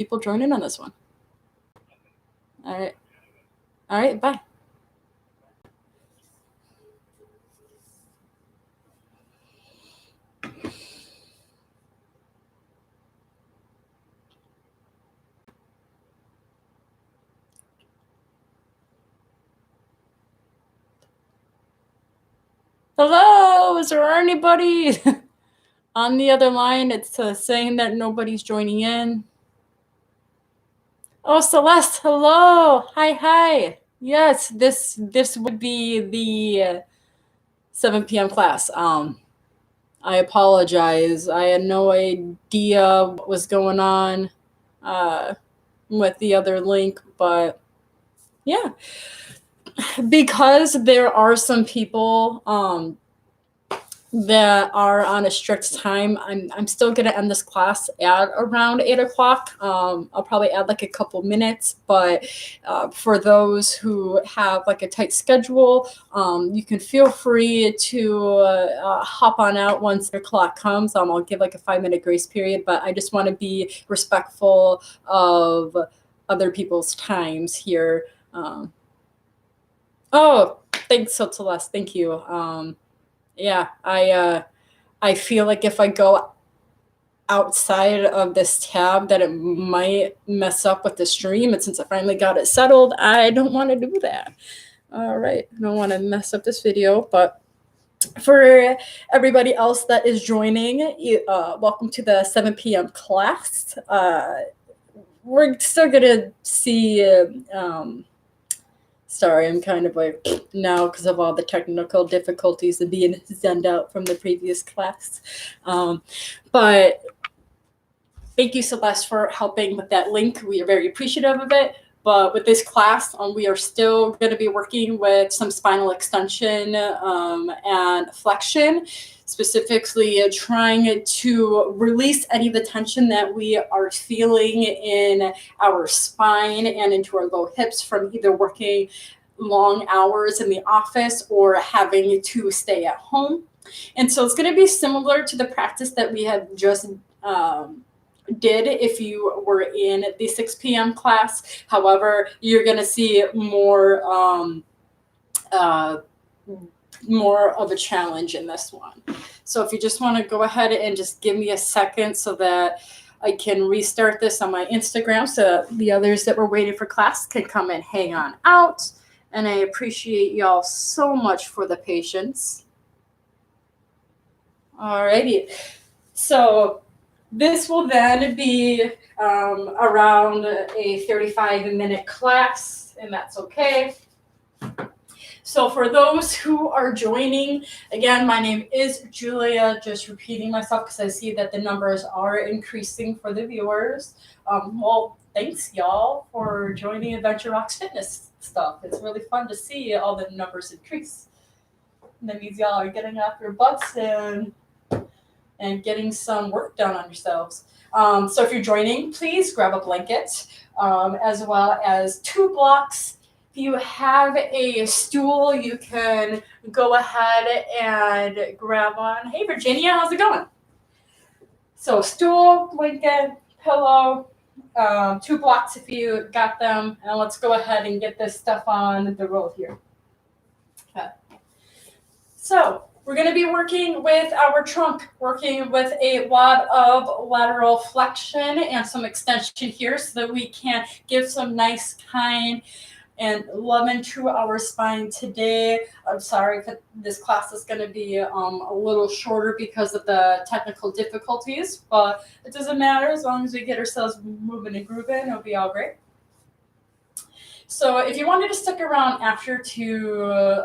people join in on this one. All right, bye. Hello, is there anybody on the other line? It's saying that nobody's joining in. Oh, Celeste, hello. Hi. Yes, this would be the 7 p.m. class. I apologize. I had no idea what was going on with the other link, but yeah. Because there are some people that are on a strict time, I'm still gonna end this class at around 8 o'clock. I'll probably add like a couple minutes, but for those who have like a tight schedule, you can feel free to hop on out once the clock comes. I'll give like a 5-minute grace period, but I just want to be respectful of other people's times here. Oh, thanks, Celeste. Thank you. Yeah, I feel like if I go outside of this tab that it might mess up with the stream, and since I finally got it settled, I don't want to do that. All right, I don't want to mess up this video, but for everybody else that is joining, welcome to the 7 p.m. class. We're still gonna see sorry, I'm kind of like now because of all the technical difficulties and being zened out from the previous class. But thank you, Celeste, for helping with that link. We are very appreciative of it. But with this class, we are still going to be working with some spinal extension and flexion, specifically trying to release any of the tension that we are feeling in our spine and into our low hips from either working long hours in the office or having to stay at home. And so it's going to be similar to the practice that we had just did if you were in the 6 p.m. class. However, you're going to see more of a challenge in this one. So if you just want to go ahead and just give me a second so that I can restart this on my Instagram so the others that were waiting for class can come and hang on out. And I appreciate y'all so much for the patience. Alrighty. So this will then be around a 35-minute class, and that's okay. So for those who are joining, again, my name is Julia, just repeating myself because I see that the numbers are increasing for the viewers. Well, thanks, y'all, for joining Adventure Rocks Fitness stuff. It's really fun to see all the numbers increase. And that means y'all are getting off your butts and getting some work done on yourselves. So if you're joining, please grab a blanket, as well as 2 blocks. If you have a stool, you can go ahead and grab one. Hey, Virginia, how's it going? So stool, blanket, pillow, 2 blocks if you got them. And let's go ahead and get this stuff on the road here. Okay. So we're going to be working with our trunk, working with a lot of lateral flexion and some extension here so that we can give some nice, kind, and loving to our spine today. I'm sorry if this class is going to be a little shorter because of the technical difficulties, but it doesn't matter as long as we get ourselves moving and grooving, it'll be all great. So if you wanted to stick around after to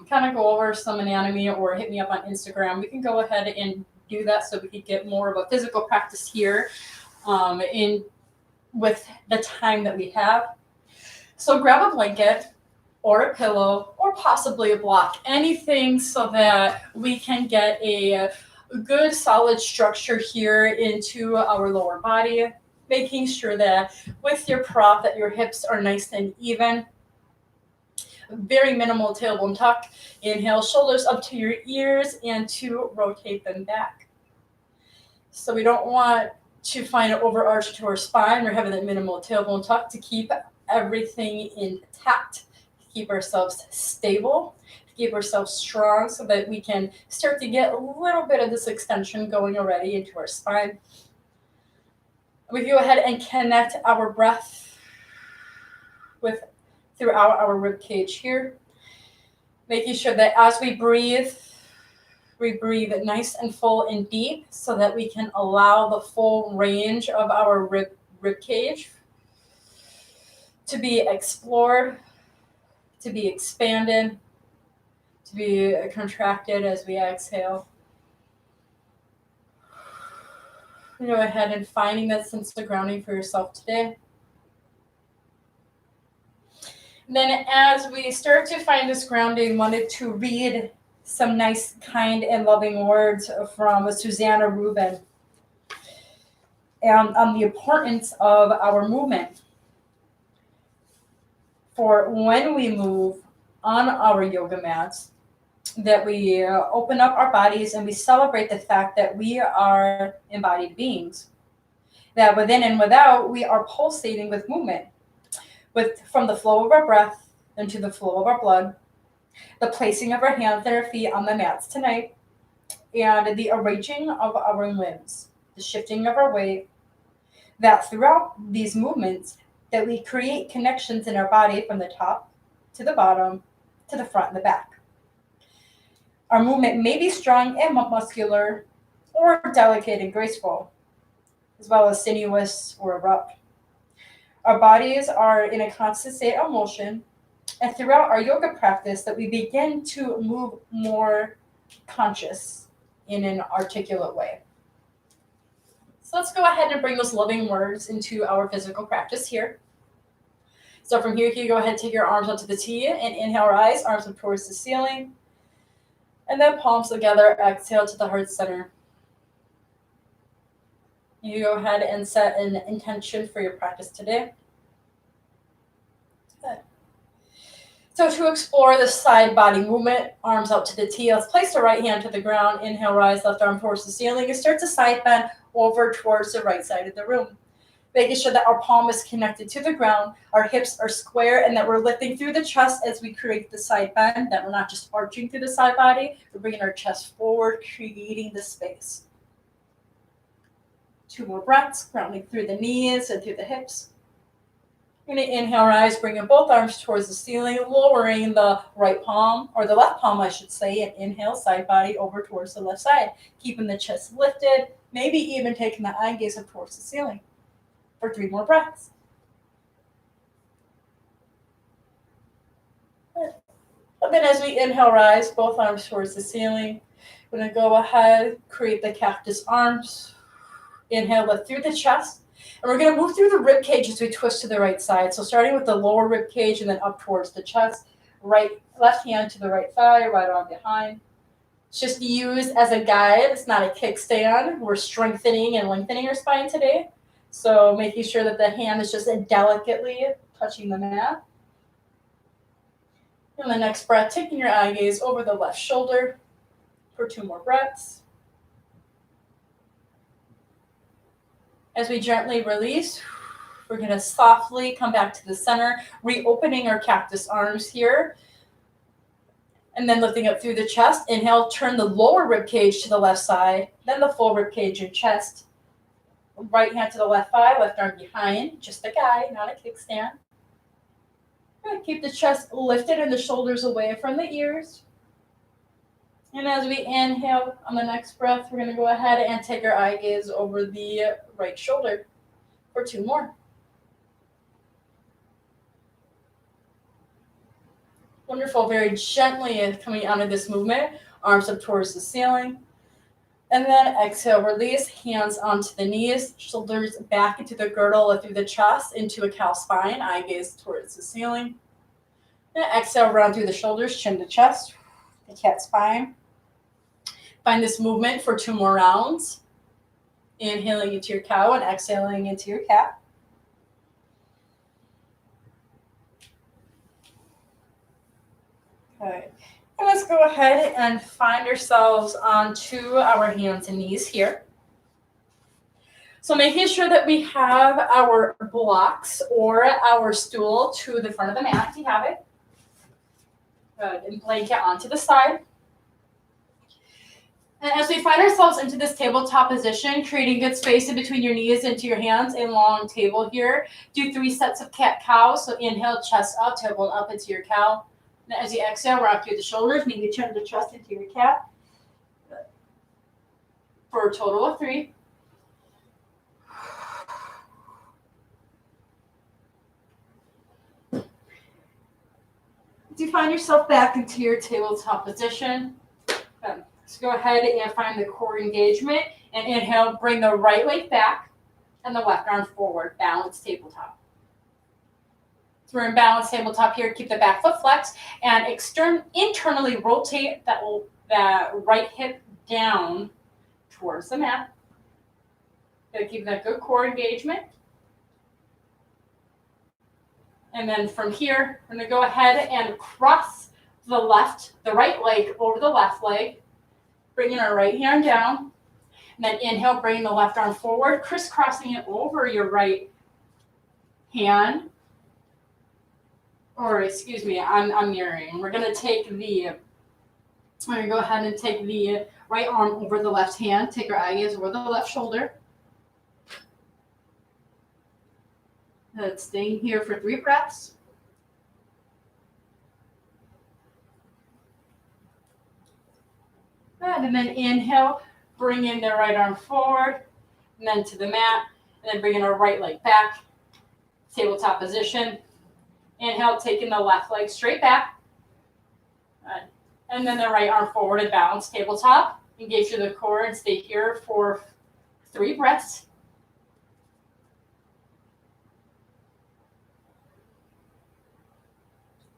kind of go over some anatomy or hit me up on Instagram, we can go ahead and do that so we can get more of a physical practice here with the time that we have. So grab a blanket or a pillow or possibly a block, anything so that we can get a good solid structure here into our lower body, making sure that with your prop that your hips are nice and even. Very minimal tailbone tuck. Inhale, shoulders up to your ears and to rotate them back. So we don't want to find an overarch to our spine. We're having that minimal tailbone tuck to keep everything intact, to keep ourselves stable, to keep ourselves strong so that we can start to get a little bit of this extension going already into our spine. We go ahead and connect our breath with throughout our rib cage here, making sure that as we breathe nice and full and deep so that we can allow the full range of our rib cage to be explored, to be expanded, to be contracted as we exhale. Go ahead and finding that sense of grounding for yourself today. And then as we start to find this grounding, wanted to read some nice, kind, and loving words from Susanna Rubin and on the importance of our movement. For when we move on our yoga mats, that we open up our bodies and we celebrate the fact that we are embodied beings, that within and without we are pulsating with movement, from the flow of our breath into the flow of our blood, the placing of our hands and our feet on the mats tonight, and the arranging of our limbs, the shifting of our weight, that throughout these movements that we create connections in our body from the top to the bottom to the front and the back. Our movement may be strong and muscular, or delicate and graceful, as well as sinuous or abrupt. Our bodies are in a constant state of motion, and throughout our yoga practice that we begin to move more conscious in an articulate way. So let's go ahead and bring those loving words into our physical practice here. So from here, you go ahead and take your arms onto the T and inhale, rise, arms up towards the ceiling. And then palms together, exhale to the heart center. You go ahead and set an intention for your practice today. Good. So to explore the side body movement, arms out to the T, let's place the right hand to the ground. Inhale, rise, left arm towards the ceiling, and start to side bend over towards the right side of the room. Making sure that our palm is connected to the ground, our hips are square, and that we're lifting through the chest as we create the side bend, that we're not just arching through the side body, we're bringing our chest forward, creating the space. 2 more breaths, grounding through the knees and through the hips. You're going to inhale, rise, bringing both arms towards the ceiling, lowering the right palm, or the left palm, I should say, and inhale, side body over towards the left side, keeping the chest lifted, maybe even taking the eye gaze up towards the ceiling. For 3 more breaths. Good. And then as we inhale, rise, both arms towards the ceiling. We're going to go ahead, create the cactus arms. Inhale, lift through the chest. And we're going to move through the rib cage as we twist to the right side. So starting with the lower rib cage and then up towards the chest. Left hand to the right thigh, right arm behind. It's just used as a guide. It's not a kickstand. We're strengthening and lengthening our spine today. So making sure that the hand is just delicately touching the mat. And the next breath, taking your eye gaze over the left shoulder for 2 more breaths. As we gently release, we're going to softly come back to the center, reopening our cactus arms here. And then lifting up through the chest. Inhale, turn the lower rib cage to the left side, then the full rib cage and chest. Right hand to the left thigh, left arm behind, just a guide, not a kickstand. Good. Keep the chest lifted and the shoulders away from the ears. And as we inhale on the next breath, we're going to go ahead and take our eye gaze over the right shoulder for 2 more. Wonderful. Very gently coming out of this movement, arms up towards the ceiling. And then exhale, release, hands onto the knees, shoulders back into the girdle or through the chest, into a cow spine, eye gaze towards the ceiling. And exhale, round through the shoulders, chin to chest, the cat spine. Find this movement for 2 more rounds. Inhaling into your cow and exhaling into your cat. Okay. And let's go ahead and find ourselves onto our hands and knees here. So making sure that we have our blocks or our stool to the front of the mat if you have it. Good. And blanket onto the side. And as we find ourselves into this tabletop position, creating good space in between your knees into your hands, a long table here. Do 3 sets of cat-cow. So inhale, chest up, tailbone up into your cow. And as you exhale, rock through the shoulders. Maybe turn the chest into your cat. Good. For a total of 3. Do you find yourself back into your tabletop position? Good. So go ahead and find the core engagement and inhale, bring the right leg back and the left arm forward, balanced tabletop. So we're in balanced tabletop here, keep the back foot flexed and internally rotate that right hip down towards the mat. Gotta keep that good core engagement. And then from here, we're gonna go ahead and cross the right leg over the left leg. Bringing our right hand down, and then inhale, bringing the left arm forward, crisscrossing it over your right hand. Or excuse me, I'm mirroring. We're gonna go ahead and take the right arm over the left hand, take our eye gaze over the left shoulder. Let's stay here for 3 breaths. Good. And then inhale, bring in the right arm forward, and then to the mat, and then bringing our right leg back, tabletop position. Inhale, taking the left leg straight back, and then the right arm forward and balance tabletop. Engage through the core and stay here for 3 breaths.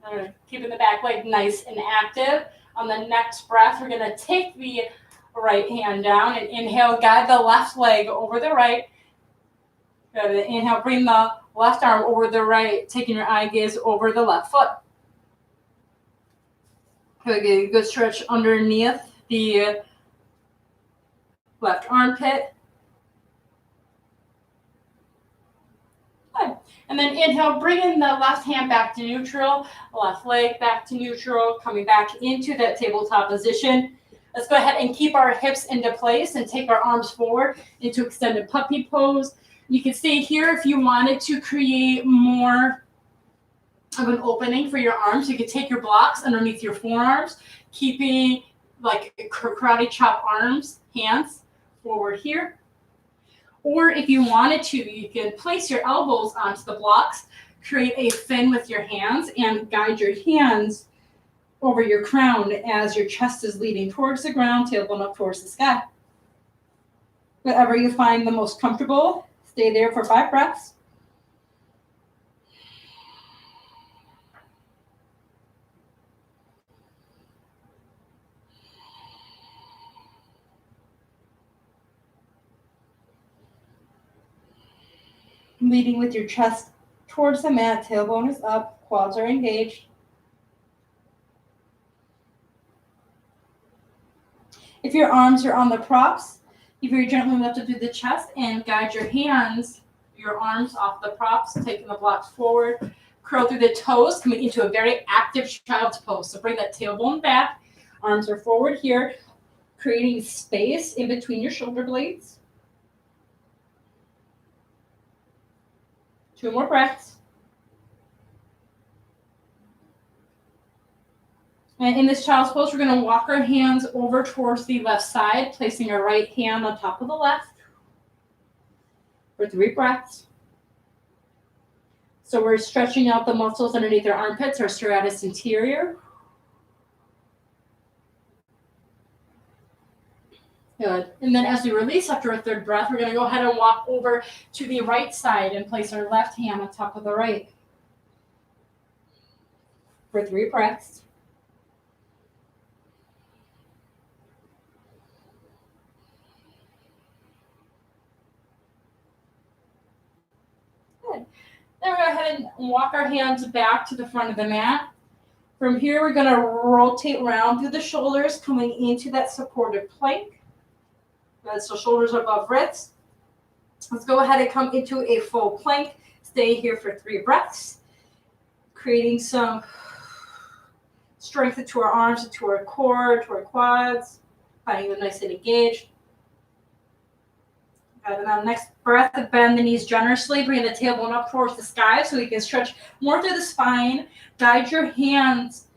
All right. Keeping the back leg nice and active. On the next breath, we're going to take the right hand down and inhale, guide the left leg over the right. Good. Inhale, bring the left arm over the right, taking your eye gaze over the left foot. Good. Good stretch underneath the left armpit. Good. And then inhale, bringing the left hand back to neutral, left leg back to neutral, coming back into that tabletop position. Let's go ahead and keep our hips into place and take our arms forward into extended puppy pose. You can stay here if you wanted to create more of an opening for your arms. You could take your blocks underneath your forearms, keeping like karate chop hands forward here. Or if you wanted to, you can place your elbows onto the blocks, create a fin with your hands, and guide your hands over your crown as your chest is leading towards the ground, tailbone up towards the sky. Whatever you find the most comfortable, stay there for 5 breaths. Leading with your chest towards the mat, tailbone is up, quads are engaged. If your arms are on the props, you very gently lift up through the chest and guide your arms off the props, taking the blocks forward. Curl through the toes, coming into a very active child's pose. So bring that tailbone back, arms are forward here, creating space in between your shoulder blades. 2 more breaths. And in this child's pose, we're going to walk our hands over towards the left side, placing our right hand on top of the left for 3 breaths. So we're stretching out the muscles underneath our armpits, our serratus anterior. Good. And then as we release after a 3rd breath, we're going to go ahead and walk over to the right side and place our left hand on top of the right for 3 breaths. Good. Then we're going to go ahead and walk our hands back to the front of the mat. From here, we're going to rotate around through the shoulders, coming into that supported plank. Good. So shoulders above wrists. Let's go ahead and come into a full plank. Stay here for 3 breaths, creating some strength into our arms, into our core, to our quads, finding them nice and engaged. And then on the next breath, bend the knees generously, bring the tailbone up towards the sky so you can stretch more through the spine. Guide your hands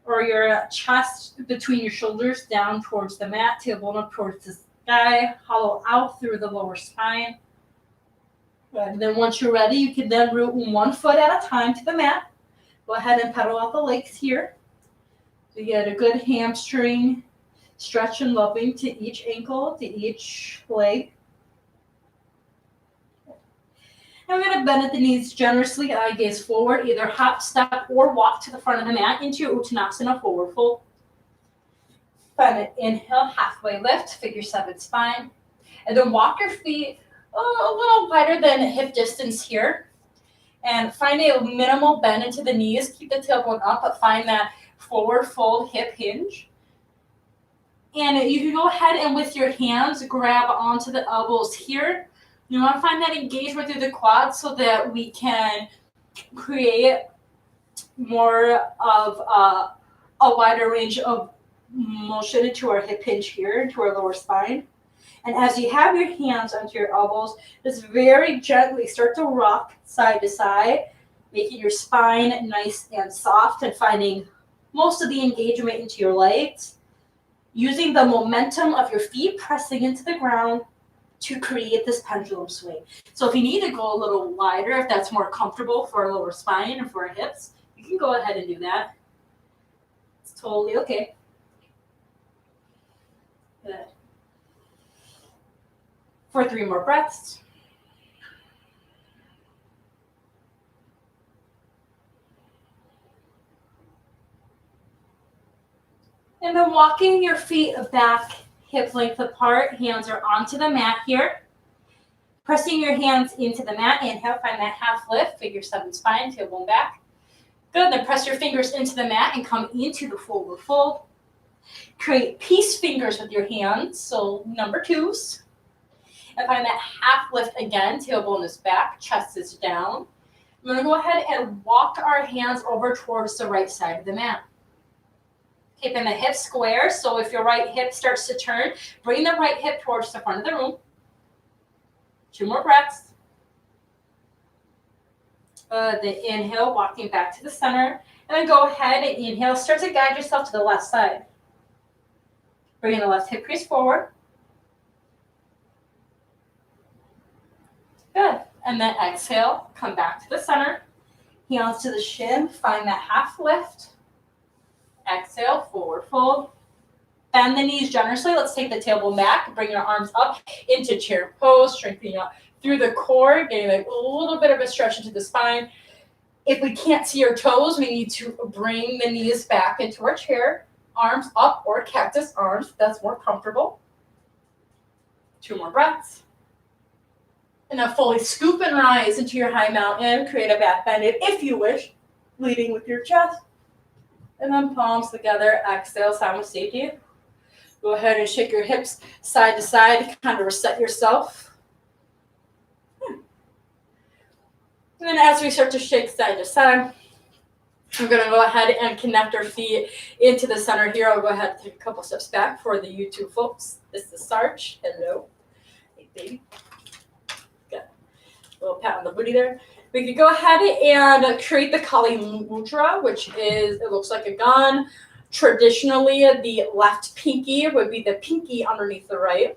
or your chest between your shoulders down towards the mat, tailbone up towards the sky, hollow out through the lower spine. And then once you're ready, you can then root 1 foot at a time to the mat. Go ahead and pedal out the legs here. So you get a good hamstring stretch and loving to each ankle, to each leg. And we're going to bend at the knees generously, eye gaze forward, either hop, step, or walk to the front of the mat into your Uttanasana forward fold. Find an inhale, halfway lift, figure 7 spine. And then walk your feet a little wider than hip distance here. And find a minimal bend into the knees. Keep the tailbone up, but find that forward fold hip hinge. And you can go ahead and with your hands grab onto the elbows here. You want to find that engagement through the quads so that we can create more of a wider range of motion into our hip hinge here, into our lower spine. And as you have your hands onto your elbows, just very gently start to rock side to side, making your spine nice and soft and finding most of the engagement into your legs, using the momentum of your feet pressing into the ground to create this pendulum swing. So if you need to go a little wider, if that's more comfortable for our lower spine and for our hips, you can go ahead and do that. It's totally okay. Good. For 3 more breaths. And then walking your feet back, hip length apart, hands are onto the mat here. Pressing your hands into the mat, inhale, find that half lift, figure 7 spine, tailbone back. Good, then press your fingers into the mat and come into the forward fold. Create peace fingers with your hands, so number 2s. And find that half lift again, tailbone is back, chest is down. I'm gonna go ahead and walk our hands over towards the right side of the mat. Keeping the hips square, so if your right hip starts to turn, bring the right hip towards the front of the room. 2 more breaths. The inhale, walking back to the center. And then go ahead and inhale, start to guide yourself to the left side. Bring the left hip crease forward. Good. And then exhale, come back to the center. Hands to the shin, find that half lift. Exhale, forward fold. Bend the knees generously. Let's take the tailbone back. Bring your arms up into chair pose, strengthening up through the core, getting a little bit of a stretch into the spine. If we can't see our toes, we need to bring the knees back into our chair. Arms up or cactus arms, if that's more comfortable. 2 more breaths. And now fully scoop and rise into your high mountain. Create a back bend if you wish, leading with your chest. And then palms together, exhale, sound with safety. Go ahead and shake your hips side to side to kind of reset yourself. And then as we start to shake side to side, we're going to go ahead and connect our feet into the center here. I'll go ahead and take a couple steps back for the YouTube folks. This is Sarge. Hello. Hey, baby. Good. A little pat on the booty there. We could go ahead and create the Kali Mudra, which is, it looks like a gun. Traditionally, the left pinky would be the pinky underneath the right.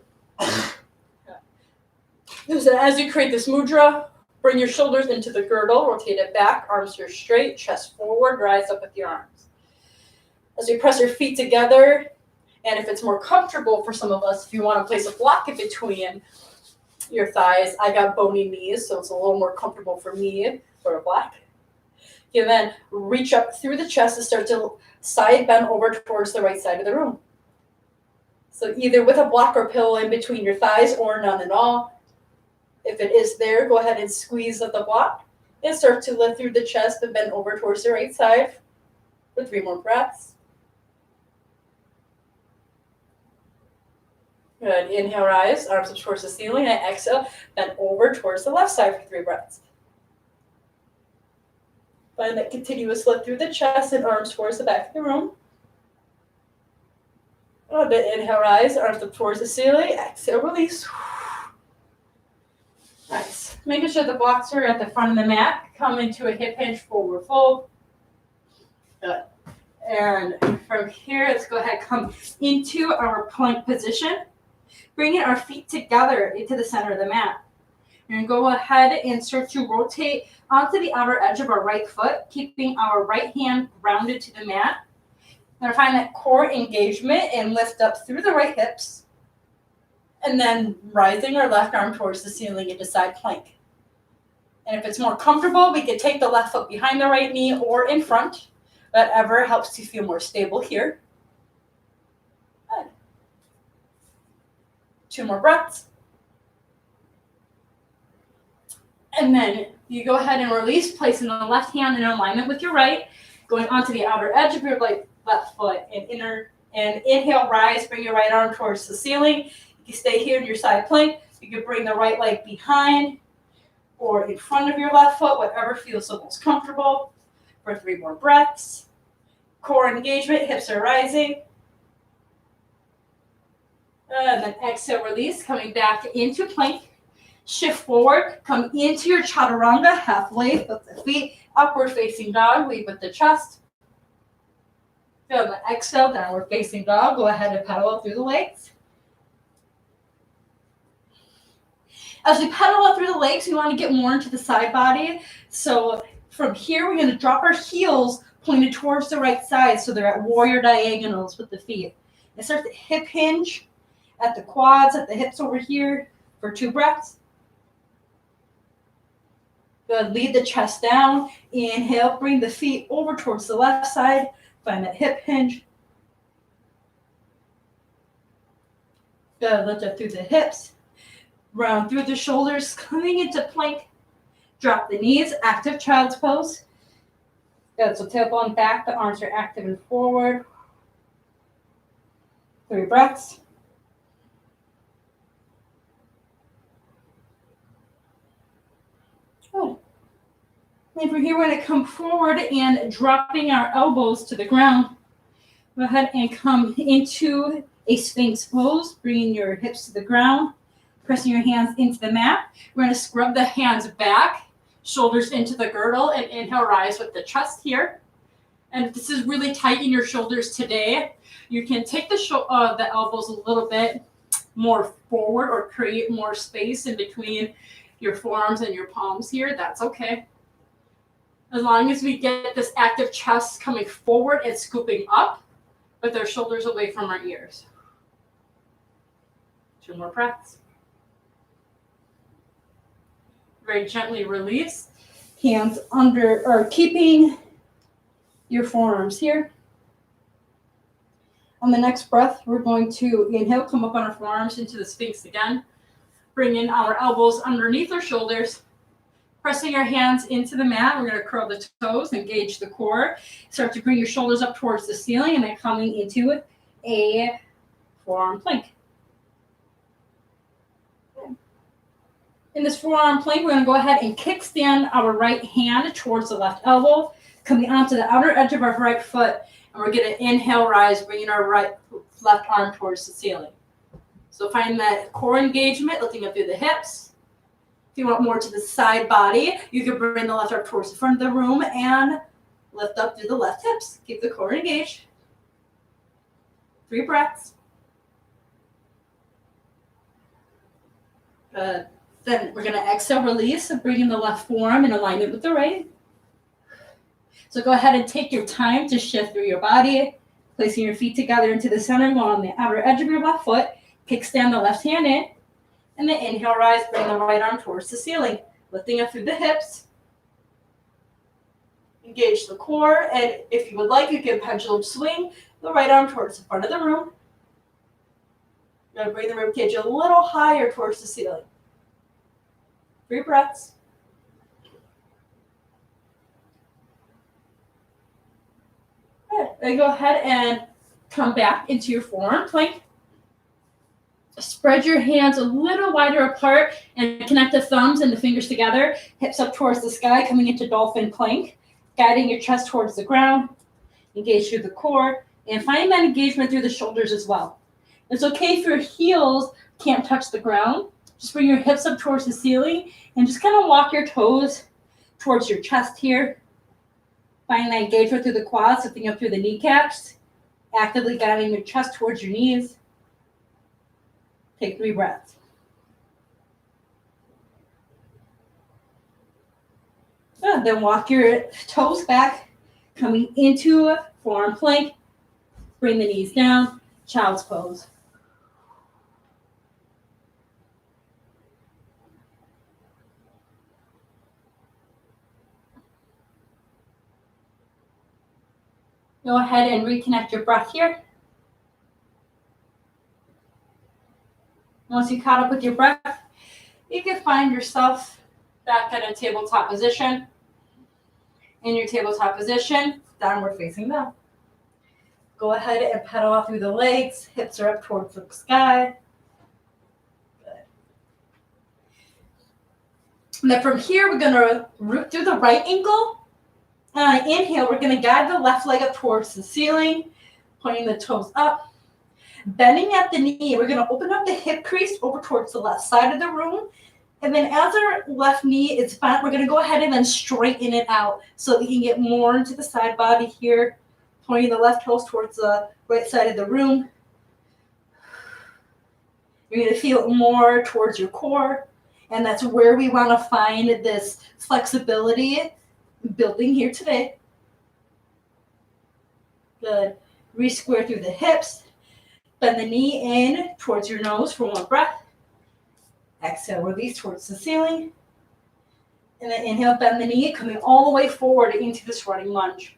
So as you create this mudra, bring your shoulders into the girdle, rotate it back, arms are straight, chest forward, rise up with your arms. As you press your feet together, and if it's more comfortable for some of us, if you want to place a block in between your thighs, I got bony knees, so it's a little more comfortable for me for a block. You can then reach up through the chest and start to side bend over towards the right side of the room. So either with a block or pillow in between your thighs or none at all. If it is there, go ahead and squeeze at the block and start to lift through the chest and bend over towards the right side for 3 more breaths. Good. Inhale, rise, arms up towards the ceiling. And exhale, bend over towards the left side for 3 breaths. Find that continuous lift through the chest and arms towards the back of the room. A bit. Inhale, rise, arms up towards the ceiling. Exhale, release. Nice. Making sure the blocks are at the front of the mat. Come into a hip hinge forward fold. Good. And from here, let's go ahead, come into our plank position. Bringing our feet together into the center of the mat. We're going to go ahead and start to rotate onto the outer edge of our right foot, keeping our right hand grounded to the mat. We're going to find that core engagement and lift up through the right hips. And then rising our left arm towards the ceiling into side plank. And if it's more comfortable, we could take the left foot behind the right knee or in front. Whatever helps you feel more stable here. Good. 2 more breaths. And then you go ahead and release, placing the left hand in alignment with your right, going onto the outer edge of your left foot, and inhale, rise, bring your right arm towards the ceiling. You stay here in your side plank. You can bring the right leg behind or in front of your left foot, whatever feels the most comfortable. For 3 more breaths. Core engagement, hips are rising. And then exhale, release, coming back into plank. Shift forward, come into your chaturanga, halfway, with the feet, upward facing dog, lead with the chest. Good, then exhale, downward facing dog, go ahead and pedal up through the legs. As we pedal up through the legs, we want to get more into the side body. So from here, we're going to drop our heels pointed towards the right side so they're at warrior diagonals with the feet. And start the hip hinge at the quads, at the hips over here for 2 breaths. Good. Lead the chest down. Inhale, bring the feet over towards the left side. Find that hip hinge. Good. Lift up through the hips. Round through the shoulders, coming into plank. Drop the knees, active child's pose. Good, so tailbone back, the arms are active and forward. 3 breaths. Good. And from here, we're going to come forward and dropping our elbows to the ground. Go ahead and come into a Sphinx pose, bringing your hips to the ground, pressing your hands into the mat. We're going to scrub the hands back. Shoulders into the girdle, and inhale, rise with the chest here. And if this is really tight in your shoulders today, you can take the elbows a little bit more forward or create more space in between your forearms and your palms here. That's okay. As long as we get this active chest coming forward and scooping up with our shoulders away from our ears. 2 more breaths. Very gently release. Hands under, or keeping your forearms here. On the next breath, we're going to inhale, come up on our forearms into the Sphinx again. Bring in our elbows underneath our shoulders. Pressing our hands into the mat. We're going to curl the toes, engage the core. Start to bring your shoulders up towards the ceiling and then coming into a forearm plank. In this forearm plank, we're going to go ahead and kickstand our right hand towards the left elbow, coming onto the outer edge of our right foot, and we're going to inhale, rise, bringing our left arm towards the ceiling. So find that core engagement, lifting up through the hips. If you want more to the side body, you can bring the left arm towards the front of the room and lift up through the left hips. Keep the core engaged. 3 breaths. Good. Then we're going to exhale, release, and bring in the left forearm in alignment with the right. So go ahead and take your time to shift through your body, placing your feet together into the center, going on the outer edge of your left foot. Kickstand the left hand in, and then inhale, rise, bring the right arm towards the ceiling, lifting up through the hips. Engage the core, and if you would like, you can pendulum swing the right arm towards the front of the room. You're going to bring the rib cage a little higher towards the ceiling. 3 breaths. Good. Then go ahead and come back into your forearm plank. Spread your hands a little wider apart and connect the thumbs and the fingers together. Hips up towards the sky, coming into Dolphin Plank. Guiding your chest towards the ground. Engage through the core. And find that engagement through the shoulders as well. It's okay if your heels can't touch the ground. Just bring your hips up towards the ceiling and just kind of walk your toes towards your chest here. Find that engagement through the quads, lifting up through the kneecaps. Actively guiding your chest towards your knees. Take 3 breaths. Good. Then walk your toes back, coming into forearm plank. Bring the knees down, child's pose. Go ahead and reconnect your breath here. Once you caught up with your breath, you can find yourself back at a tabletop position. In your tabletop position, downward facing dog. Go ahead and pedal through the legs. Hips are up towards the sky. Good. And then from here, we're going to root through the right ankle. Inhale, we're going to guide the left leg up towards the ceiling, pointing the toes up. Bending at the knee, we're going to open up the hip crease over towards the left side of the room. And then as our left knee is bent, we're going to go ahead and then straighten it out so we can get more into the side body here, pointing the left toes towards the right side of the room. You're going to feel it more towards your core, and that's where we want to find this flexibility building here today. Good. Re-square through the hips. Bend the knee in towards your nose for 1 breath. Exhale, release towards the ceiling. And then inhale, bend the knee, coming all the way forward into this running lunge.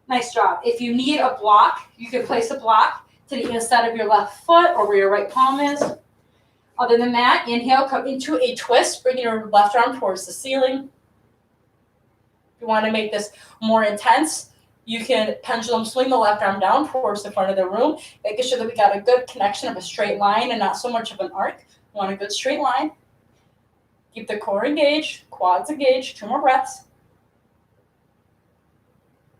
Nice job. If you need a block, you can place a block to the inside of your left foot or where your right palm is. Other than that, inhale, come into a twist, bring your left arm towards the ceiling. If you want to make this more intense, you can pendulum swing the left arm down towards the front of the room, making sure that we got a good connection of a straight line and not so much of an arc. We want a good straight line. Keep the core engaged, quads engaged, 2 more breaths.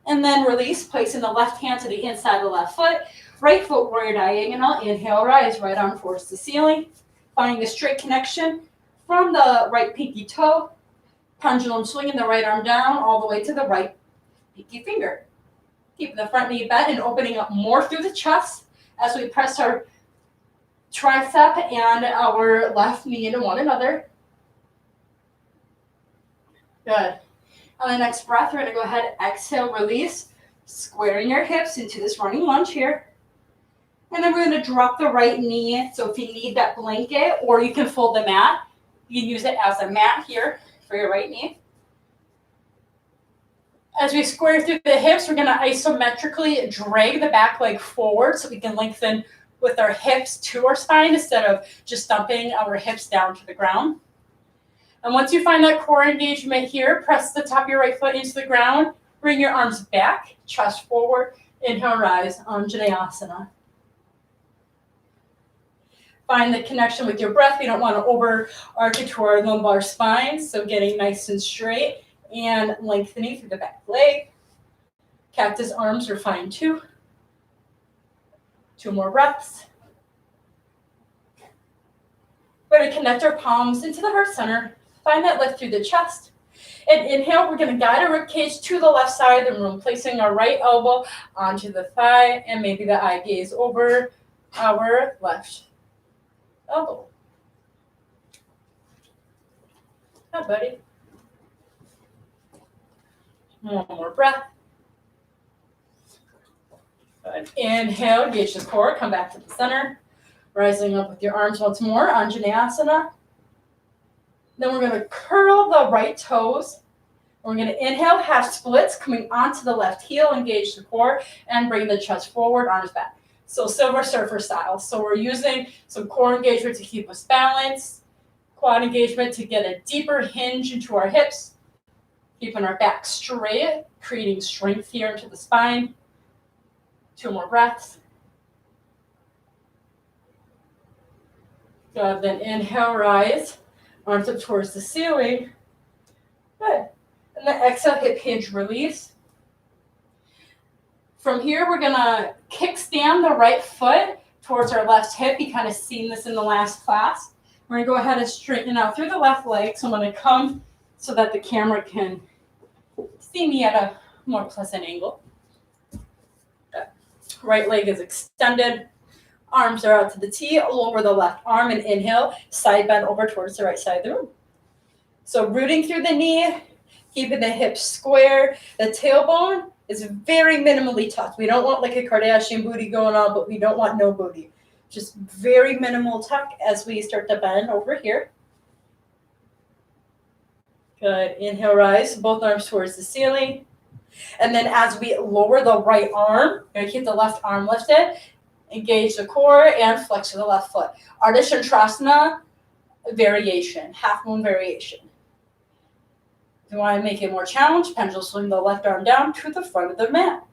And then release, placing the left hand to the inside of the left foot. Right foot warrior diagonal. Inhale, rise, right arm towards the ceiling. Finding a straight connection from the right pinky toe. Pendulum swinging the right arm down all the way to the right pinky finger. Keeping the front knee bent and opening up more through the chest as we press our tricep and our left knee into one another. Good. On the next breath, we're going to go ahead and exhale, release, squaring your hips into this running lunge here. And then we're going to drop the right knee. So if you need that blanket or you can fold the mat, you can use it as a mat here for your right knee. As we square through the hips, we're going to isometrically drag the back leg forward so we can lengthen with our hips to our spine instead of just dumping our hips down to the ground. And once you find that core engagement here, press the top of your right foot into the ground, bring your arms back, chest forward, inhale, rise, Anjaneyasana. Find the connection with your breath. We don't want to over-arc it to our lumbar spine, so getting nice and straight and lengthening through the back leg. Cactus arms are fine too. 2 more breaths. We're going to connect our palms into the heart center. Find that lift through the chest. And inhale, we're going to guide our ribcage to the left side of the room, placing our right elbow onto the thigh and maybe the eye gaze over our left elbow. Hi, buddy. 1 more breath. Good. Inhale, engage the core, come back to the center. Rising up with your arms once more, Anjaneyasana. Then we're going to curl the right toes. We're going to inhale, half splits, coming onto the left heel, engage the core, and bring the chest forward, arms back. So Silver Surfer style. So we're using some core engagement to keep us balanced, quad engagement to get a deeper hinge into our hips, keeping our back straight, creating strength here into the spine. 2 more breaths. Good. Then inhale, rise. Arms up towards the ceiling. Good. And then exhale, hip hinge, release. From here, we're going to kickstand the right foot towards our left hip. You kind of seen this in the last class. We're going to go ahead and straighten out through the left leg. So I'm going to come so that the camera can see me at a more pleasant angle. Good. Right leg is extended. Arms are out to the T. Lower the left arm and inhale. Side bend over towards the right side of the room. So rooting through the knee, keeping the hips square. The tailbone is very minimally tucked. We don't want like a Kardashian booty going on, but we don't want no booty. Just very minimal tuck as we start to bend over here. Good. Inhale, rise. Both arms towards the ceiling. And then as we lower the right arm, we're going to keep the left arm lifted. Engage the core and flex to the left foot. Ardha Chandrasana variation, half moon variation. If you want to make it more challenged, pendulum swing the left arm down to the front of the mat.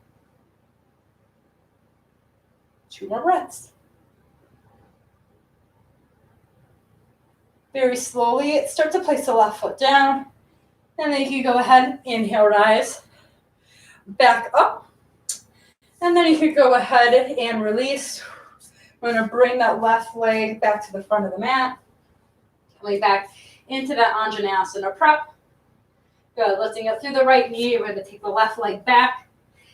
2 more breaths. Very slowly, start to place the left foot down. And then you can go ahead, inhale, rise. Back up. And then you can go ahead and release. We're going to bring that left leg back to the front of the mat. Coming back into that Anjaneyasana prep. Good. Lifting up through the right knee. We're going to take the left leg back.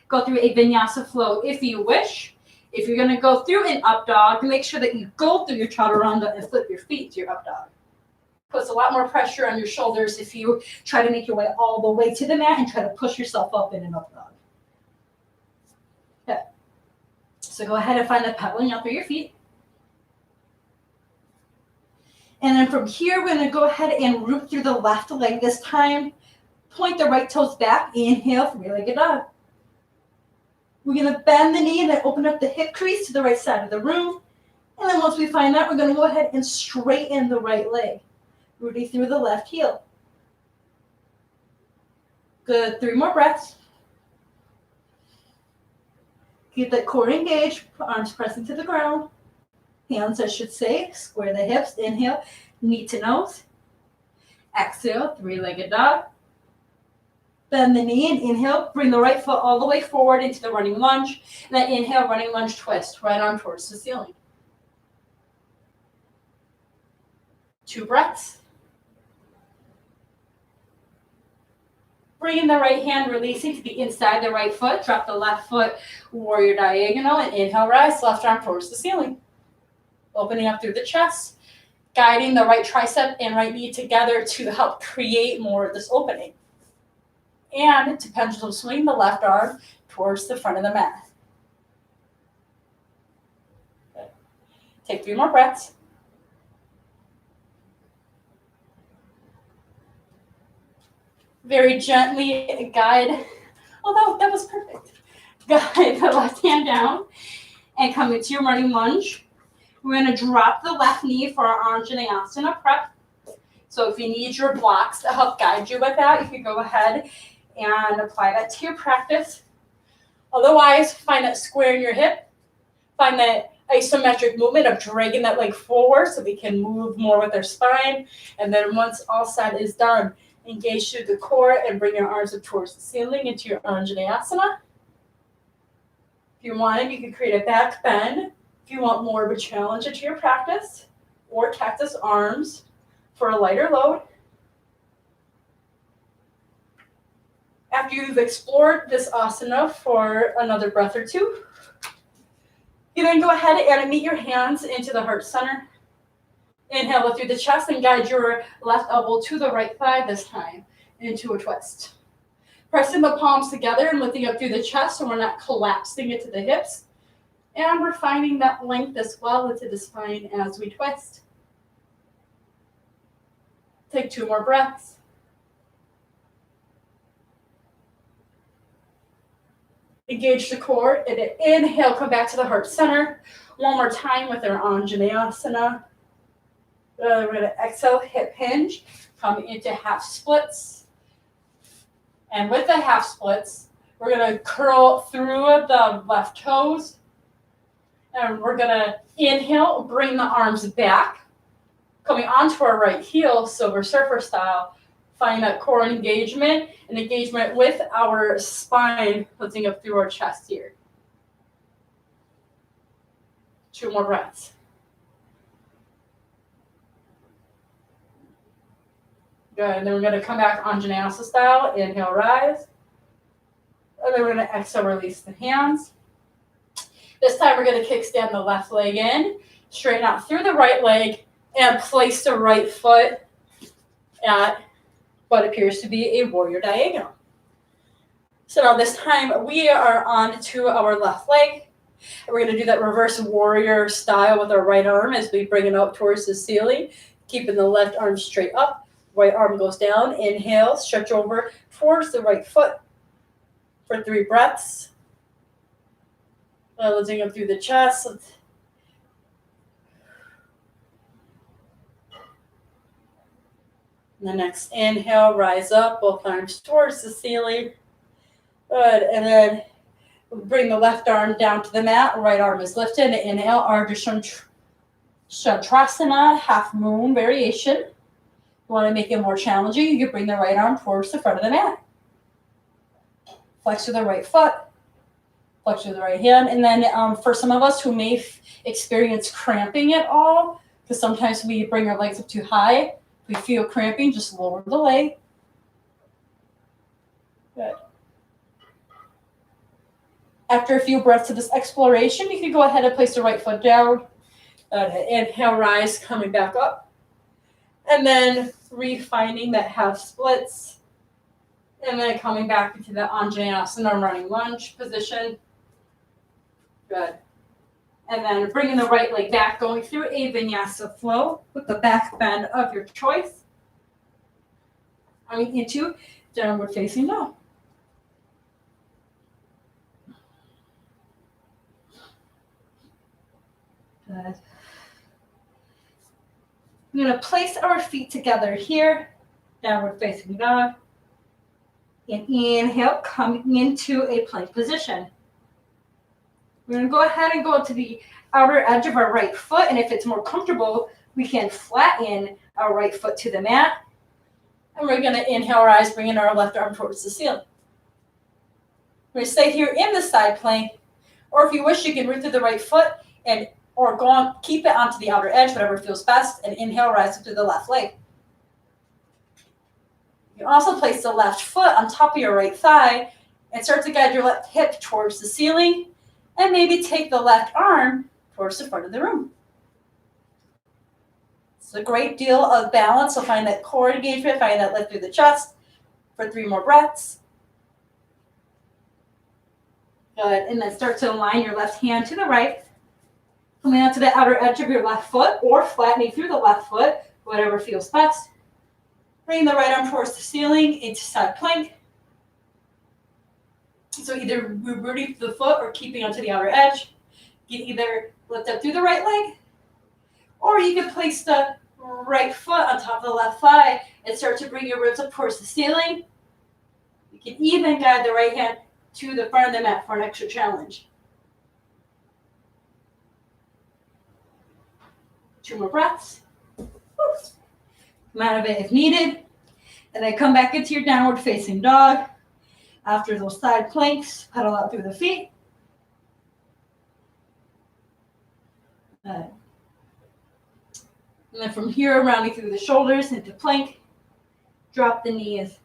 Go through a vinyasa flow if you wish. If you're going to go through an up dog, make sure that you go through your chaturanga and flip your feet to your up dog. Puts a lot more pressure on your shoulders if you try to make your way all the way to the mat and try to push yourself up in an up dog. Okay. So go ahead and find the pedaling out through your feet. And then from here, we're going to go ahead and root through the left leg this time. Point the right toes back. Inhale, 3-legged dog. We're going to bend the knee and then open up the hip crease to the right side of the room. And then once we find that, we're going to go ahead and straighten the right leg. Rooting through the left heel. Good. 3 more breaths. Keep that core engaged. Arms pressing to the ground. Hands, I should say. Square the hips. Inhale. Knee to nose. Exhale. 3-legged dog. Bend the knee and inhale. Bring the right foot all the way forward into the running lunge. And then inhale, running lunge twist. Right arm towards the ceiling. 2 breaths. Bringing the right hand, releasing to the inside the right foot. Drop the left foot, warrior diagonal, and inhale, rise. Left arm towards the ceiling. Opening up through the chest. Guiding the right tricep and right knee together to help create more of this opening. And to pendulum swing the left arm towards the front of the mat. Good. Take 3 more breaths. Very gently guide, although that was perfect. Guide the left hand down and come into your running lunge. We're going to drop the left knee for our Anjaneyasana prep. So if you need your blocks to help guide you with that, you can go ahead and apply that to your practice. Otherwise, find that square in your hip. Find that isometric movement of dragging that leg forward so we can move more with our spine. And then once all side is done, engage through the core and bring your arms up towards the ceiling into your Anjaneyasana. If you wanted, you could create a back bend. If you want more of a challenge into your practice, or cactus arms for a lighter load. After you've explored this asana for another breath or 2, you then go ahead and meet your hands into the heart center. Inhale, lift through the chest and guide your left elbow to the right thigh this time into a twist. Pressing the palms together and lifting up through the chest so we're not collapsing into the hips. And we're finding that length as well into the spine as we twist. Take 2 more breaths. Engage the core and inhale, come back to the heart center. One more time with our Anjaneyasana. We're going to exhale, hip hinge, come into half splits. And with the half splits, we're going to curl through the left toes. And we're going to inhale, bring the arms back. coming onto our right heel, Silver Surfer style. Find that core engagement and engagement with our spine, pulsing up through our chest here. 2 more breaths. Good. And then we're going to come back Anjaneyasana style. Inhale, rise. And then we're going to exhale, release the hands. This time we're going to kickstand the left leg in, straighten out through the right leg, and place the right foot at what appears to be a warrior diagonal. So now this time we are on to our left leg. And we're going to do that reverse warrior style with our right arm as we bring it up towards the ceiling, keeping the left arm straight up. Right arm goes down. Inhale, stretch over towards the right foot for 3 breaths. Lifting up through the chest. And the next inhale, rise up, both arms towards the ceiling. Good. And then bring the left arm down to the mat. Right arm is lifted. Inhale, Ardha Chandrasana, half moon variation. You want to make it more challenging, you can bring the right arm towards the front of the mat. Flex to the right foot. Flex to the right hand. And then for some of us who may experience cramping at all, because sometimes we bring our legs up too high, if we feel cramping, just lower the leg. Good. After a few breaths of this exploration, you can go ahead and place the right foot down. Inhale, rise, coming back up. And then refinding that half splits. And then coming back into the Anjaneyasana running lunge position. Good. And then bringing the right leg back, going through a vinyasa flow with the back bend of your choice. Coming into downward facing dog. Good. We're going to place our feet together here, downward facing dog. And inhale, coming into a plank position. We're going to go ahead and go to the outer edge of our right foot. And if it's more comfortable, we can flatten our right foot to the mat. And we're going to inhale, rise, bringing our left arm towards the ceiling. We're going to stay here in the side plank. Or if you wish, you can root through the right foot and or go on, keep it onto the outer edge, whatever feels best. And inhale, rise up to the left leg. You can also place the left foot on top of your right thigh and start to guide your left hip towards the ceiling. And maybe take the left arm towards the front of the room. It's a great deal of balance. So find that core engagement, find that lift through the chest for 3 more breaths. Good. And then start to align your left hand to the right. Coming out to the outer edge of your left foot or flattening through the left foot, whatever feels best. Bring the right arm towards the ceiling into side plank. So either rooting the foot or keeping onto the outer edge. You can either lift up through the right leg, or you can place the right foot on top of the left thigh and start to bring your ribs up towards the ceiling. You can even guide the right hand to the front of the mat for an extra challenge. 2 more breaths. Come out of it if needed. And then come back into your downward facing dog. After those side planks, pedal out through the feet. And then from here, rounding through the shoulders into plank. Drop the knees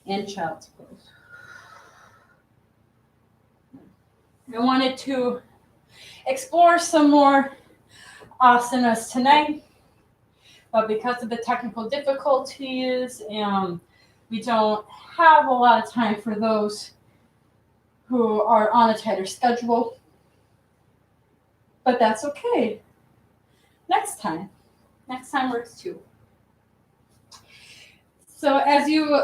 and child's pose. I wanted to explore some more asanas tonight, but because of the technical difficulties and we don't have a lot of time for those who are on a tighter schedule, but that's okay. Next time works too. So as you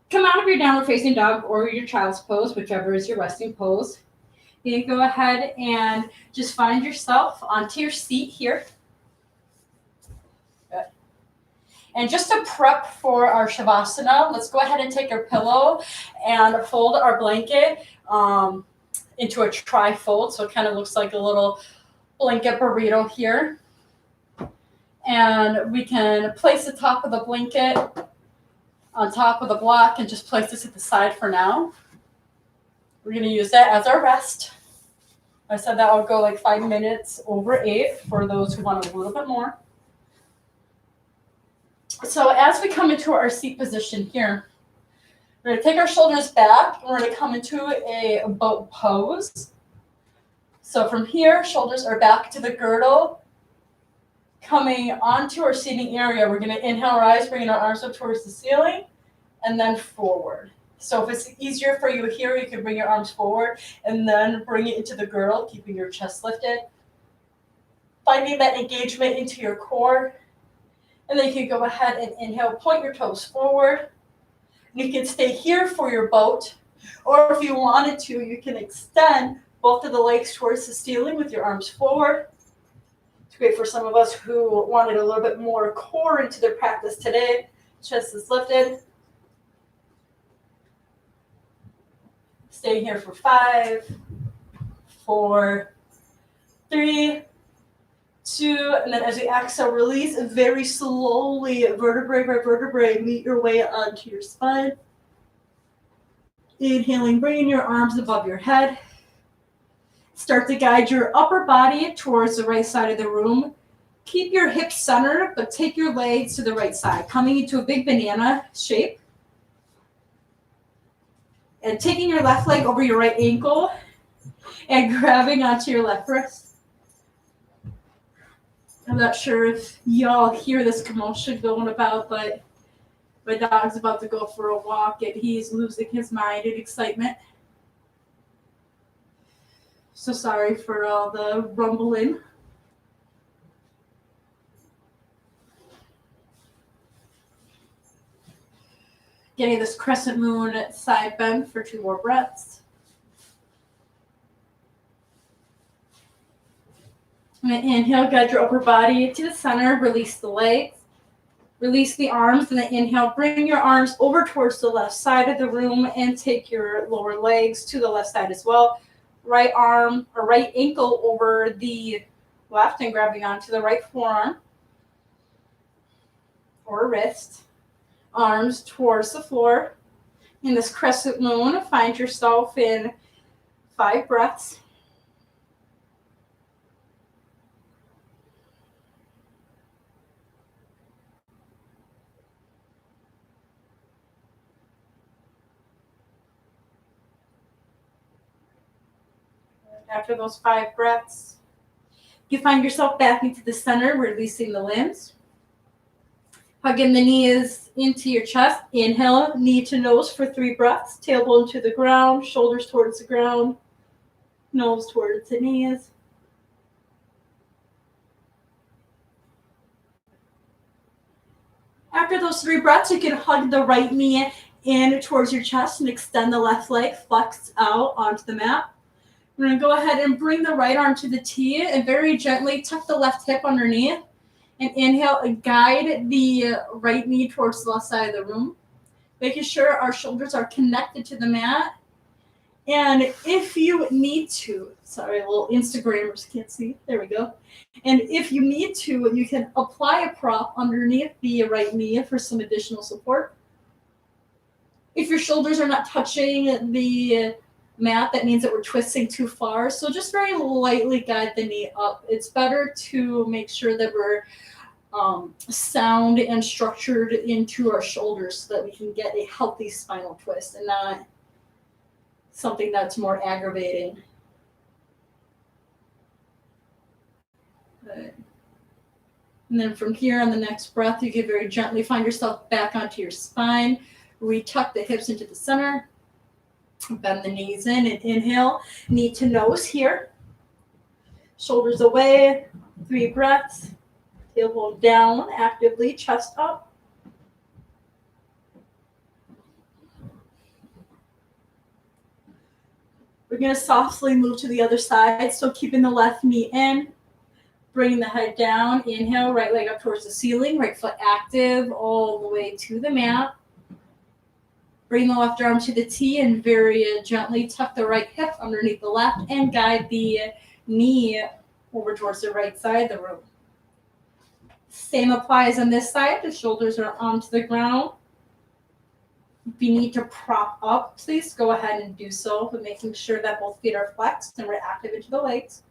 come out of your downward facing dog or your child's pose, whichever is your resting pose, you can go ahead and just find yourself onto your seat here. Good. And just to prep for our Shavasana, let's go ahead and take our pillow and fold our blanket into a tri-fold. So it kind of looks like a little blanket burrito here. And we can place the top of the blanket on top of the block and just place this at the side for now. We're going to use that as our rest. I said that will go like 5 minutes over 8 for those who want a little bit more. So as we come into our seat position here, we're going to take our shoulders back and we're going to come into a boat pose. So from here, shoulders are back to the girdle. Coming onto our seating area, we're going to inhale, rise, bringing our arms up towards the ceiling, and then forward. So if it's easier for you here, you can bring your arms forward and then bring it into the girdle, keeping your chest lifted. Finding that engagement into your core. And then you can go ahead and inhale, point your toes forward. You can stay here for your boat, or if you wanted to, you can extend both of the legs towards the ceiling with your arms forward. It's great for some of us who wanted a little bit more core into their practice today. Chest is lifted. Stay here for 5, 4, 3, 2, and then as we exhale, release very slowly, vertebrae by vertebrae, meet your way onto your spine. Inhaling, bringing your arms above your head. Start to guide your upper body towards the right side of the room. Keep your hips centered, but take your legs to the right side, coming into a big banana shape. And taking your left leg over your right ankle and grabbing onto your left wrist. I'm not sure if y'all hear this commotion going about, but my dog's about to go for a walk and he's losing his mind in excitement. So sorry for all the rumbling. Getting this crescent moon side bend for 2 more breaths. And then inhale, guide your upper body to the center, release the legs, release the arms, and then inhale, bring your arms over towards the left side of the room and take your lower legs to the left side as well. Right arm or right ankle over the left and grabbing onto the right forearm or wrist. Arms towards the floor. In this crescent moon, find yourself in 5 breaths. After those 5 breaths, you find yourself back into the center, releasing the limbs. Hugging the knees into your chest. Inhale, knee to nose for 3 breaths. Tailbone to the ground, shoulders towards the ground, nose towards the knees. After those 3 breaths, you can hug the right knee in towards your chest and extend the left leg, flex out onto the mat. We're going to go ahead and bring the right arm to the T and very gently tuck the left hip underneath. And inhale and guide the right knee towards the left side of the room. Making sure our shoulders are connected to the mat. And if you need to, sorry, little Instagrammers can't see. There we go. And if you need to, you can apply a prop underneath the right knee for some additional support. If your shoulders are not touching the mat, that means that we're twisting too far. So just very lightly guide the knee up. It's better to make sure that we're sound and structured into our shoulders so that we can get a healthy spinal twist and not something that's more aggravating. Good. And then from here on the next breath, you can very gently find yourself back onto your spine. Retuck the hips into the center. Bend the knees in and inhale, knee to nose here. Shoulders away, 3 breaths. Tailbone down actively, chest up. We're going to softly move to the other side, so keeping the left knee in, bringing the head down. Inhale, right leg up towards the ceiling, right foot active all the way to the mat. Bring the left arm to the T and very gently tuck the right hip underneath the left and guide the knee over towards the right side of the room. Same applies on this side. The shoulders are onto the ground. If you need to prop up, please go ahead and do so, but making sure that both feet are flexed and we're active into the legs.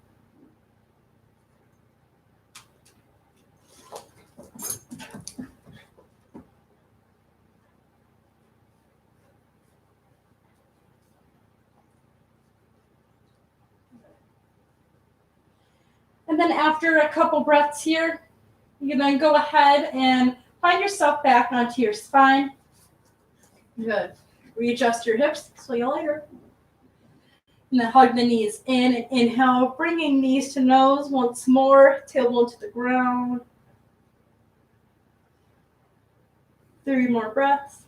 And then after a couple breaths here, you can then go ahead and find yourself back onto your spine. Good. Readjust your hips. See you later. And then hug the knees in and inhale, bringing knees to nose once more, tailbone to the ground. 3 more breaths.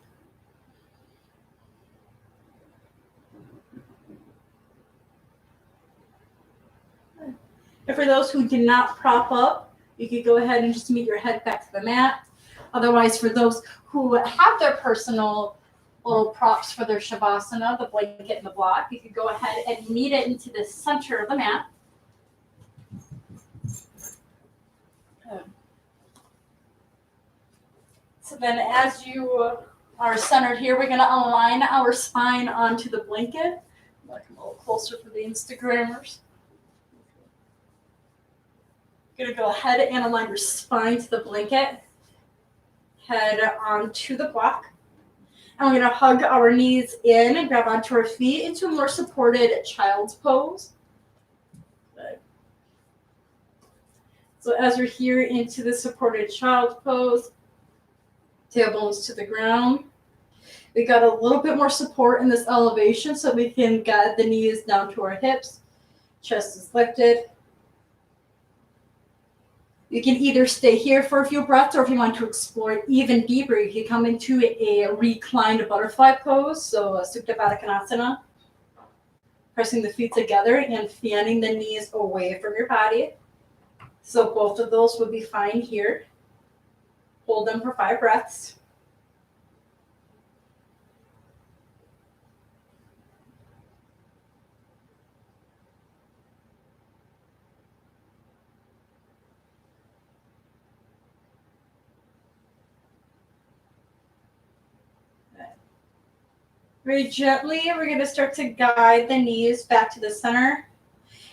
And for those who did not prop up, you could go ahead and just meet your head back to the mat. Otherwise, for those who have their personal little props for their Shavasana, the blanket and the block, you could go ahead and meet it into the center of the mat. So then as you are centered here, we're going to align our spine onto the blanket. I'll come a little closer for the Instagrammers. You're going to go ahead and align your spine to the blanket, head onto the block. And we're going to hug our knees in and grab onto our feet into a more supported child's pose. Good. So as we're here into the supported child's pose, tailbones to the ground. We got a little bit more support in this elevation so we can get the knees down to our hips. Chest is lifted. You can either stay here for a few breaths, or if you want to explore it even deeper, you can come into a reclined butterfly pose, so a Supta Baddha Konasana. Pressing the feet together and fanning the knees away from your body. So both of those would be fine here. Hold them for 5 breaths. Very gently, we're going to start to guide the knees back to the center.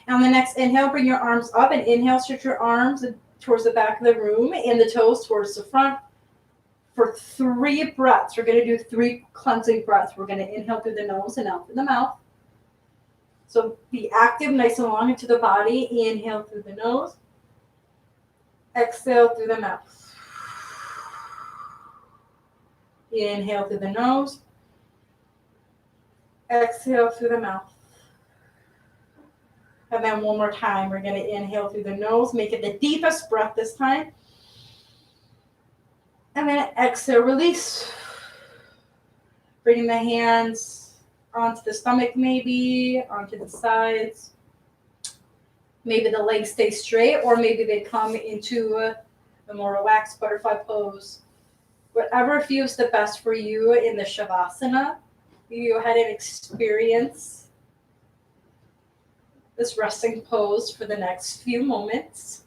And on the next inhale, bring your arms up, and inhale, stretch your arms towards the back of the room and the toes towards the front. For 3 breaths, we're going to do 3 cleansing breaths. We're going to inhale through the nose and out through the mouth. So be active, nice and long into the body. Inhale through the nose. Exhale through the mouth. Inhale through the nose. Exhale through the mouth. And then one more time, we're going to inhale through the nose. Make it the deepest breath this time. And then exhale, release. Bringing the hands onto the stomach maybe, onto the sides. Maybe the legs stay straight, or maybe they come into a more relaxed butterfly pose. Whatever feels the best for you in the Shavasana, you go ahead and experience this resting pose for the next few moments.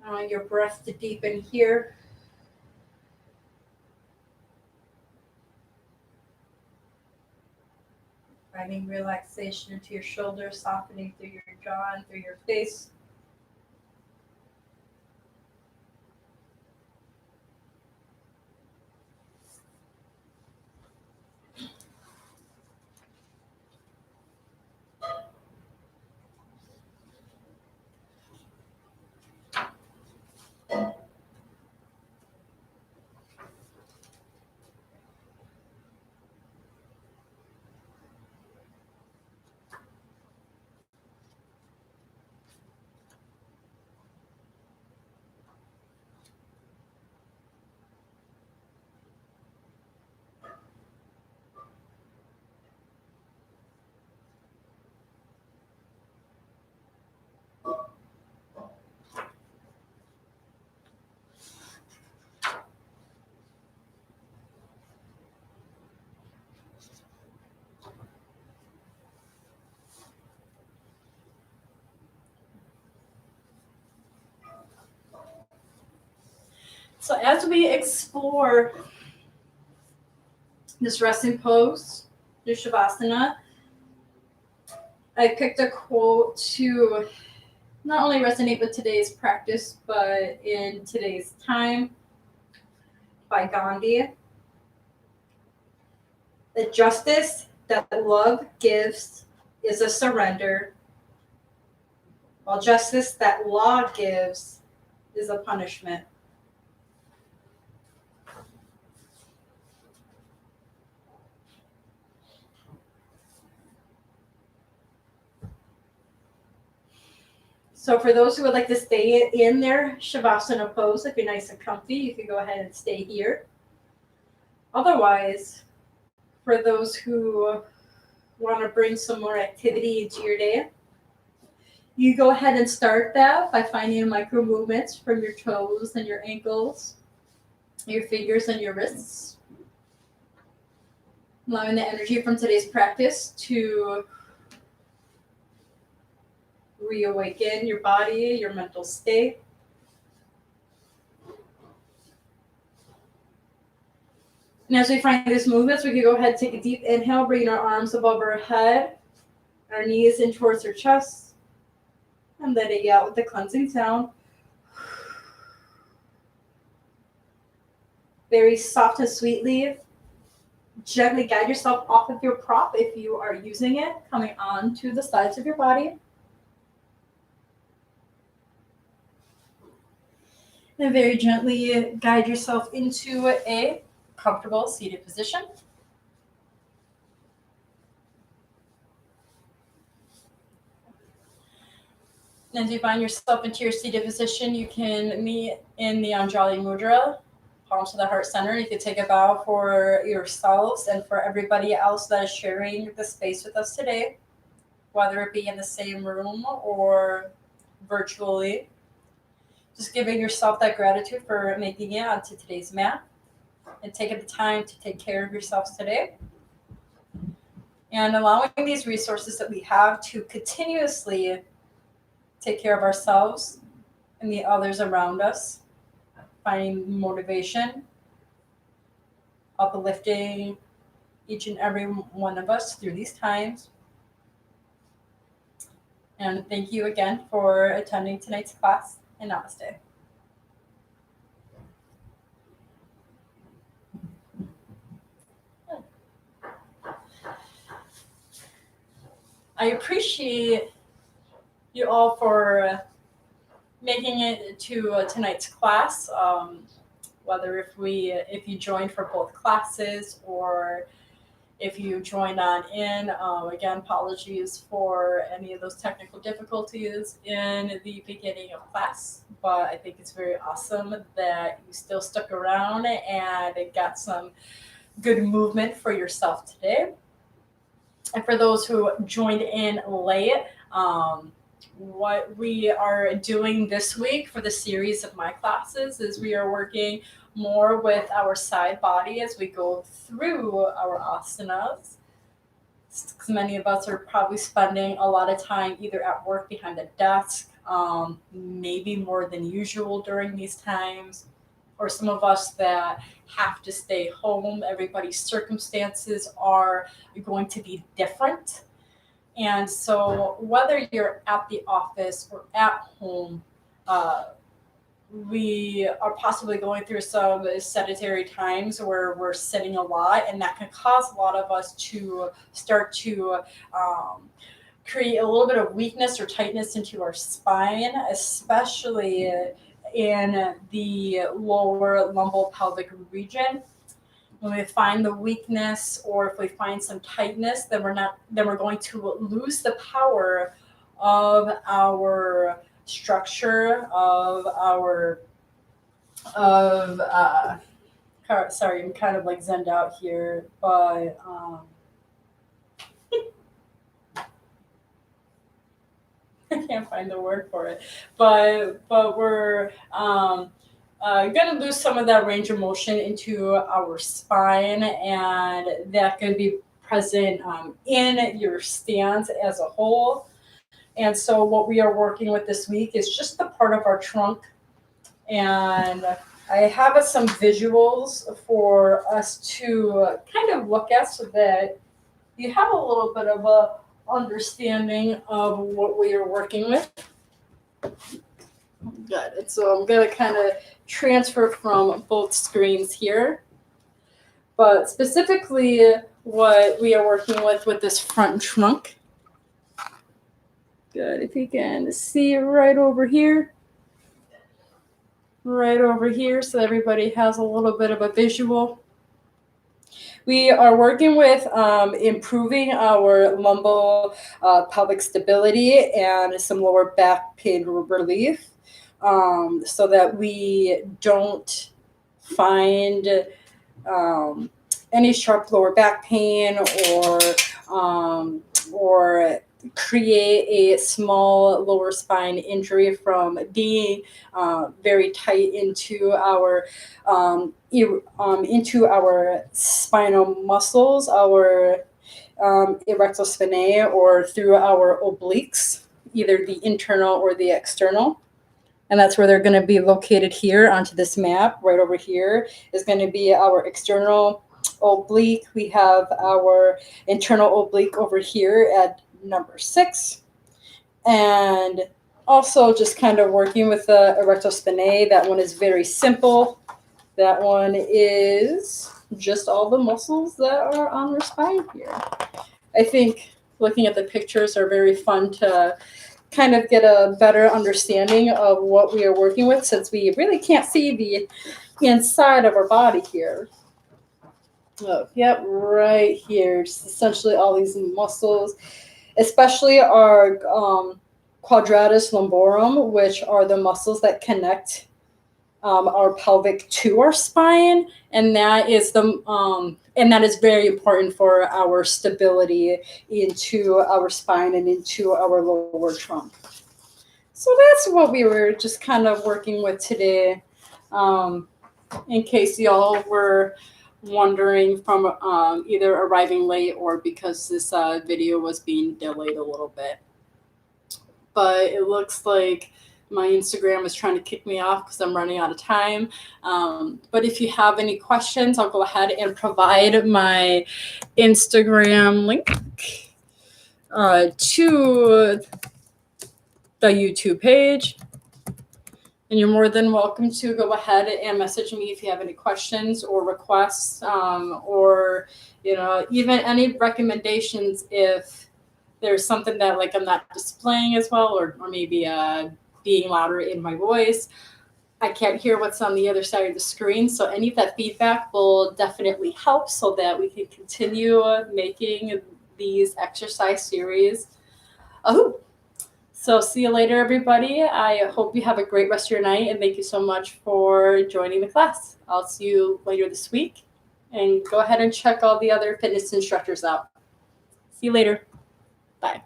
Allowing your breath to deepen here. Finding relaxation into your shoulders, softening through your jaw and through your face. So as we explore this resting pose, this Shavasana, I picked a quote to not only resonate with today's practice, but in today's time by Gandhi. The justice that love gives is a surrender, while justice that law gives is a punishment. So for those who would like to stay in their Shavasana pose, if you're nice and comfy, you can go ahead and stay here. Otherwise, for those who want to bring some more activity into your day, you go ahead and start that by finding micro movements from your toes and your ankles, your fingers and your wrists. Allowing the energy from today's practice to reawaken your body, your mental state. And as we find these movements, we can go ahead and take a deep inhale, bringing our arms above our head, our knees in towards our chest, and letting out with the cleansing sound. Very soft and sweetly, gently guide yourself off of your prop if you are using it, coming onto the sides of your body. And very gently guide yourself into a comfortable seated position. And as you find yourself into your seated position, you can meet in the Untitled Mudra, palms to the heart center. You can take a bow for yourselves and for everybody else that is sharing the space with us today, whether it be in the same room or virtually. Just giving yourself that gratitude for making it onto today's mat and taking the time to take care of yourselves today. And allowing these resources that we have to continuously take care of ourselves and the others around us, finding motivation, uplifting each and every one of us through these times. And thank you again for attending tonight's class, and namaste. I appreciate you all for making it to tonight's class, whether if you joined for both classes or if you joined on in. Again, apologies for any of those technical difficulties in the beginning of class, but I think it's very awesome that you still stuck around and got some good movement for yourself today. And for those who joined in late, what we are doing this week for the series of my classes is we are working more with our side body as we go through our asanas. Many of us are probably spending a lot of time either at work behind a desk, maybe more than usual during these times, or some of us that have to stay home. Everybody's circumstances are going to be different. And so whether you're at the office or at home, we are possibly going through some sedentary times where we're sitting a lot, and that can cause a lot of us to start to create a little bit of weakness or tightness into our spine, especially in the lower lumbopelvic region. When we find the weakness, or if we find some tightness, then we're going to lose the power of our structure of our sorry, I'm kind of like zenned out here, but I can't find the word for it, but we're going to lose some of that range of motion into our spine, and that can be present in your stance as a whole. And so what we are working with this week is just the part of our trunk and I have some visuals for us to kind of look at so that you have a little bit of a understanding of what we are working with. Got it. So I'm going to kind of transfer from both screens here. But specifically what we are working with this front trunk. Good. If you can see right over here. Right over here so everybody has a little bit of a visual. We are working with improving our lumbar pelvic stability and some lower back pain relief so that we don't find any sharp lower back pain or create a small lower spine injury from being very tight into our spinal muscles, our erector spinae, or through our obliques, either the internal or the external. And that's where they're going to be located here onto this map. Right over here is going to be our external oblique. We have our internal oblique over here at number 6. And also just kind of working with the erector spinae. That one is very simple. That one is just all the muscles that are on their spine here. I think looking at the pictures are very fun to kind of get a better understanding of what we are working with, since we really can't see the inside of our body here. Oh, yep, right here. Just essentially all these muscles, especially our quadratus lumborum, which are the muscles that connect our pelvic to our spine, and that is very important for our stability into our spine and into our lower trunk. So that's what we were just kind of working with today. In case y'all were wondering from either arriving late or because this video was being delayed a little bit. But it looks like my Instagram is trying to kick me off because I'm running out of time. But if you have any questions, I'll go ahead and provide my Instagram link to the YouTube page. And you're more than welcome to go ahead and message me if you have any questions or requests, or even any recommendations if there's something that I'm not displaying as well, or maybe being louder in my voice. I can't hear what's on the other side of the screen, so any of that feedback will definitely help so that we can continue making these exercise series. So see you later, everybody. I hope you have a great rest of your night, and thank you so much for joining the class. I'll see you later this week, and go ahead and check all the other fitness instructors out. See you later. Bye.